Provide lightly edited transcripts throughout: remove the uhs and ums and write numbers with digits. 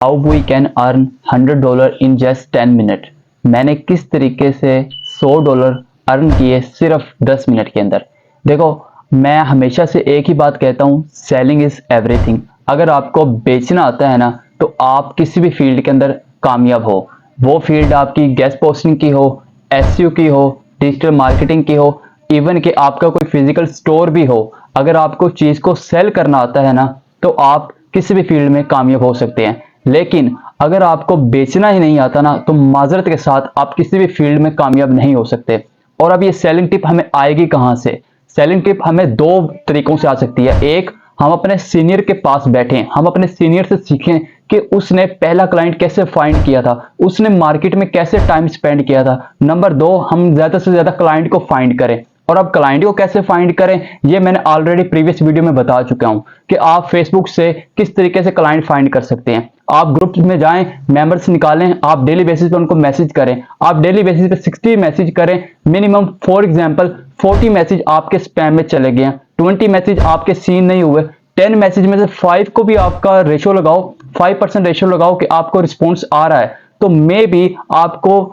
How we can earn $100 in just 10 minute. मैंने किस तरीके से $100 अर्न किए सिर्फ 10 मिनट के अंदर। देखो, मैं हमेशा से एक ही बात कहता हूँ, सेलिंग इज एवरीथिंग। अगर आपको बेचना आता है ना, तो आप किसी भी फील्ड के अंदर कामयाब हो। वो फील्ड आपकी गेस्ट पोस्टिंग की हो, एसईओ की हो, डिजिटल मार्केटिंग की हो, इवन कि आपका कोई फिजिकल स्टोर भी हो। अगर आपको चीज को सेल करना आता है ना, तो आप किसी भी फील्ड में कामयाब हो सकते हैं। लेकिन अगर आपको बेचना ही नहीं आता ना, तो माजरत के साथ आप किसी भी फील्ड में कामयाब नहीं हो सकते। और अब ये सेलिंग टिप हमें आएगी कहां से? सेलिंग टिप हमें दो तरीकों से आ सकती है। एक, हम अपने सीनियर के पास बैठें, हम अपने सीनियर से सीखें कि उसने पहला क्लाइंट कैसे फाइंड किया था, उसने मार्केट में कैसे टाइम स्पेंड किया था। नंबर दो, हम ज्यादा से ज्यादा क्लाइंट को फाइंड करें। और अब क्लाइंट को कैसे फाइंड करें, ये मैंने ऑलरेडी प्रीवियस वीडियो में बता चुका हूं कि आप फेसबुक से किस तरीके से क्लाइंट फाइंड कर सकते हैं। आप ग्रुप्स में जाएं, मेंबर्स निकालें, आप डेली बेसिस पे उनको मैसेज करें। आप डेली बेसिस पे 60 मैसेज करें मिनिमम। फॉर एग्जांपल 40 मैसेज आपके स्पैम में चले गए, 20 मैसेज आपके सीन नहीं हुए, 10 मैसेज में से 5 को भी आपका रेशो लगाओ, 5% रेशो लगाओ कि आपको रिस्पॉन्स आ रहा है, तो मे बी आपको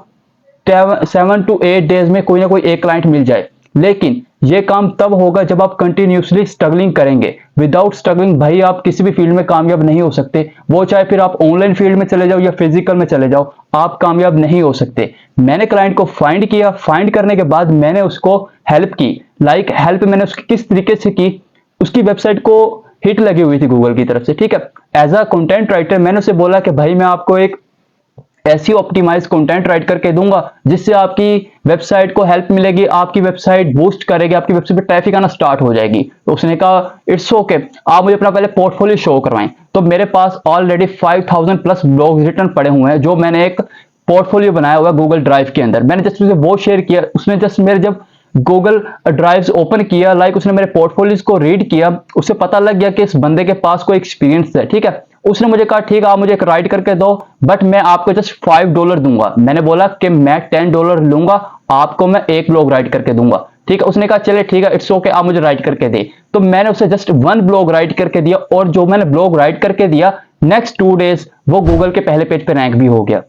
7 to 8 डेज में कोई ना कोई एक क्लाइंट मिल जाए। लेकिन ये काम तब होगा जब आप कंटिन्यूसली स्ट्रगलिंग करेंगे। विदाउट स्ट्रगलिंग भाई आप किसी भी फील्ड में कामयाब नहीं हो सकते। वो चाहे फिर आप ऑनलाइन फील्ड में चले जाओ या फिजिकल में चले जाओ, आप कामयाब नहीं हो सकते। मैंने क्लाइंट को फाइंड किया, फाइंड करने के बाद मैंने उसको हेल्प की। हेल्प मैंने उसकी किस तरीके से की, उसकी वेबसाइट को हिट लगी हुई थी गूगल की तरफ से, ठीक है। एज अ कंटेंट राइटर मैंने उसे बोला कि भाई मैं आपको एक ऐसी ऑप्टिमाइज कंटेंट राइट करके दूंगा जिससे आपकी वेबसाइट को हेल्प मिलेगी, आपकी वेबसाइट बूस्ट करेगी, आपकी वेबसाइट पे ट्रैफिक आना स्टार्ट हो जाएगी। तो उसने कहा इट्स ओके, आप मुझे अपना पहले पोर्टफोलियो शो करवाएं। तो मेरे पास ऑलरेडी 5000 प्लस ब्लॉग रिटर्न पड़े हुए हैं, जो मैंने एक पोर्टफोलियो बनाया हुआ है गूगल ड्राइव के अंदर। मैंने जस्ट उसे वो शेयर किया, उसने जस्ट मेरे जब गूगल ड्राइव्स ओपन किया, उसने मेरे पोर्टफोलियोज को रीड किया, उसे पता लग गया कि इस बंदे के पास कोई एक्सपीरियंस है, ठीक है। उसने मुझे कहा ठीक है, आप मुझे एक राइट करके दो, बट मैं आपको जस्ट $5 दूंगा। मैंने बोला कि मैं $10 लूंगा, आपको मैं एक ब्लॉग राइट करके दूंगा, ठीक है। उसने कहा चले ठीक है, इट्स ओके, आप मुझे राइट करके दे। तो मैंने उसे जस्ट 1 ब्लॉग राइट करके दिया, और जो मैंने ब्लॉग राइट करके दिया, नेक्स्ट 2 डेज वो गूगल के पहले पेज पे रैंक भी हो गया।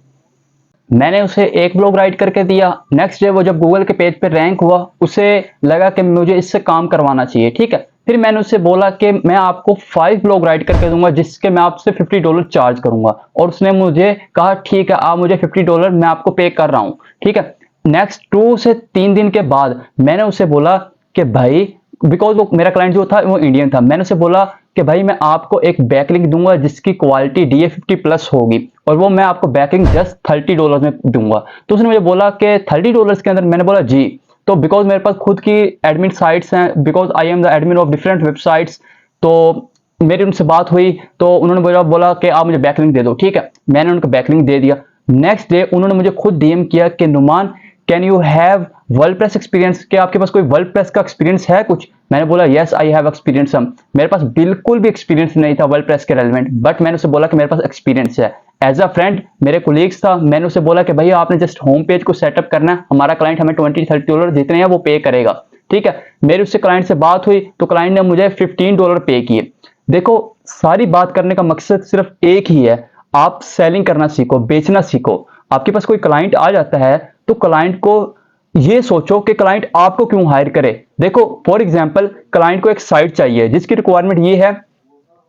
मैंने उसे एक ब्लॉग राइट करके दिया, नेक्स्ट डे वो जब गूगल के पेज पे रैंक हुआ, उसे लगा कि मुझे इससे काम करवाना चाहिए, ठीक है। फिर मैंने उससे बोला कि मैं आपको 5 ब्लॉग राइट करके दूंगा जिसके मैं आपसे $50 चार्ज करूंगा। और उसने मुझे कहा ठीक है, आप मुझे $50 मैं आपको पे कर रहा हूं, ठीक है। नेक्स्ट 2 से 3 दिन के बाद मैंने उसे बोला कि भाई, बिकॉज वो मेरा क्लाइंट जो था वो इंडियन था, मैंने उसे बोला कि भाई मैं आपको एक बैकलिंक दूंगा जिसकी क्वालिटी DA50 प्लस होगी, और वो मैं आपको बैकलिंक जस्ट $30 में दूंगा। तो उसने मुझे बोला कि $30 के अंदर? मैंने बोला जी। तो बिकॉज मेरे पास खुद की एडमिन साइट्स हैं, because I am the admin of different websites, तो मेरी उनसे बात हुई, तो उन्होंने मुझे बोला कि आप मुझे बैकलिंक दे दो, ठीक है। मैंने उनको बैकलिंक दे दिया। नेक्स्ट डे उन्होंने मुझे खुद DM किया कि Numan can you have WordPress experience, क्या आपके पास कोई वर्डप्रेस का एक्सपीरियंस है कुछ? मैंने बोला यस आई हैव एक्सपीरियंस। मेरे पास बिल्कुल भी एक्सपीरियंस नहीं था वर्डप्रेस के रेलेवेंट, बट मैंने उसे बोला कि मेरे पास एक्सपीरियंस है। एज अ फ्रेंड, मेरे कोलीग्स था, मैंने उसे बोला कि भैया आपने जस्ट होम पेज को सेटअप करना है, हमारा क्लाइंट हमें $20-30 जितने हैं वो पे करेगा, ठीक है। मेरी उससे क्लाइंट से बात हुई, तो क्लाइंट ने मुझे $15 पे किए। देखो, सारी बात करने का मकसद सिर्फ एक ही है, आप सेलिंग करना सीखो, बेचना सीखो। आपके पास कोई क्लाइंट आ जाता है, तो क्लाइंट को ये सोचो कि क्लाइंट आपको क्यों हायर करे। देखो, फॉर एग्जांपल क्लाइंट को एक साइट चाहिए जिसकी रिक्वायरमेंट ये है,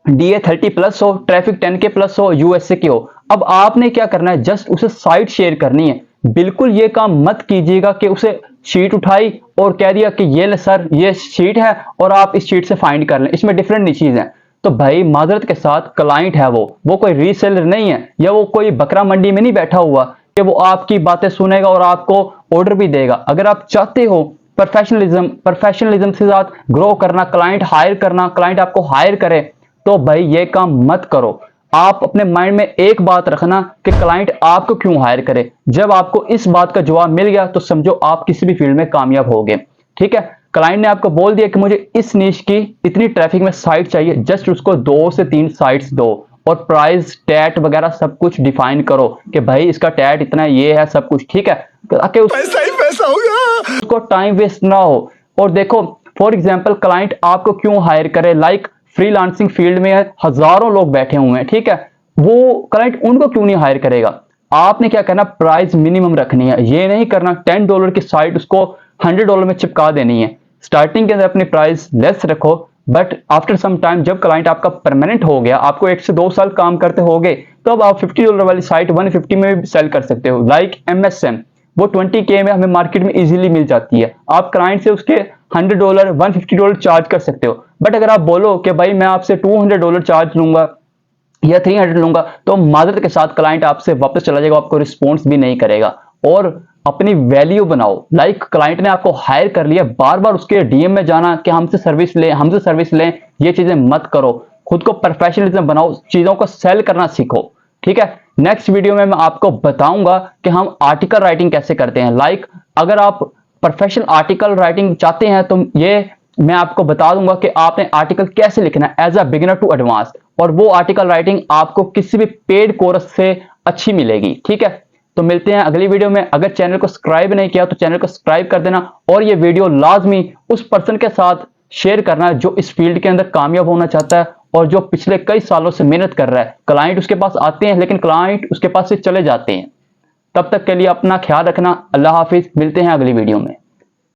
DA30 प्लस हो, ट्रैफिक 10K प्लस हो, USA की हो। अब आपने क्या करना है, जस्ट उसे साइट शेयर करनी है। बिल्कुल ये काम मत कीजिएगा कि उसे शीट उठाई और कह दिया कि ये ले सर, ये शीट है और आप इस शीट से फाइंड कर लें, इसमें डिफरेंट चीज है। तो भाई माजरत के साथ, क्लाइंट है वो कोई रीसेलर नहीं है, या वो कोई बकरा मंडी में नहीं बैठा हुआ कि वो आपकी बातें सुनेगा और आपको ऑर्डर भी देगा। अगर आप चाहते हो प्रोफेशनलिज्म के साथ ग्रो करना, क्लाइंट हायर करना, क्लाइंट आपको हायर करे, तो भाई ये काम मत करो। आप अपने माइंड में एक बात रखना कि क्लाइंट आपको क्यों हायर करे। जब आपको इस बात का जवाब मिल गया, तो समझो आप किसी भी फील्ड में कामयाब हो गए, ठीक है। क्लाइंट ने आपको बोल दिया कि मुझे इस नीश की इतनी ट्रैफिक में साइट चाहिए, जस्ट उसको 2 से 3 साइट्स दो, और प्राइस टैट वगैरह सब कुछ डिफाइन करो कि भाई इसका टैट इतना ये है, सब कुछ, ठीक है, ताकि पैसा ही पैसा होगा, उसको टाइम वेस्ट ना हो। और देखो, फॉर एग्जांपल क्लाइंट आपको क्यों हायर करे, फ्रीलांसिंग फील्ड में हजारों लोग बैठे हुए हैं, ठीक है। वो क्लाइंट उनको क्यों नहीं हायर करेगा? आपने क्या करना, प्राइस मिनिमम रखनी है। ये नहीं करना $10 की साइट उसको $100 में चिपका देनी है। स्टार्टिंग के अंदर अपनी प्राइस लेस रखो, बट आफ्टर सम टाइम जब क्लाइंट आपका परमानेंट हो गया, आपको 1 से 2 साल काम करते हो गए, तो अब आप $50 वाली साइट 150 में भी सेल कर सकते हो। लाइक MSM, वो 20K में हमें मार्केट में इजीली मिल जाती है। आप क्लाइंट से उसके $100 $150 चार्ज कर सकते हो। बट अगर आप बोलो कि भाई मैं आपसे $200 चार्ज लूंगा या 300 लूंगा, तो माजरत के साथ क्लाइंट आपसे वापस चला जाएगा, आपको रिस्पॉन्स भी नहीं करेगा। और अपनी वैल्यू बनाओ। लाइक क्लाइंट ने आपको हायर कर लिया, बार बार उसके DM में जाना कि हमसे सर्विस लें, ये चीजें मत करो। खुद को प्रोफेशनलिज्म बनाओ, चीजों को सेल करना सीखो। ठीक है, नेक्स्ट वीडियो में मैं आपको बताऊंगा कि हम आर्टिकल राइटिंग कैसे करते हैं। लाइक अगर आप प्रोफेशनल आर्टिकल राइटिंग चाहते हैं तो ये मैं आपको बता दूंगा कि आपने आर्टिकल कैसे लिखना है as a beginner to advance, और वो आर्टिकल राइटिंग आपको किसी भी पेड कोर्स से अच्छी मिलेगी। ठीक है, तो मिलते हैं अगली वीडियो में। अगर चैनल को सब्सक्राइब नहीं किया तो चैनल को सब्सक्राइब कर देना, और ये वीडियो लाजमी उस पर्सन के साथ शेयर करना जो इस फील्ड के अंदर कामयाब होना चाहता है और जो पिछले कई सालों से मेहनत कर रहा है। क्लाइंट उसके पास आते हैं लेकिन क्लाइंट उसके पास से चले जाते हैं। तब तक के लिए अपना ख्याल रखना। अल्लाह हाफिज, मिलते हैं अगली वीडियो में।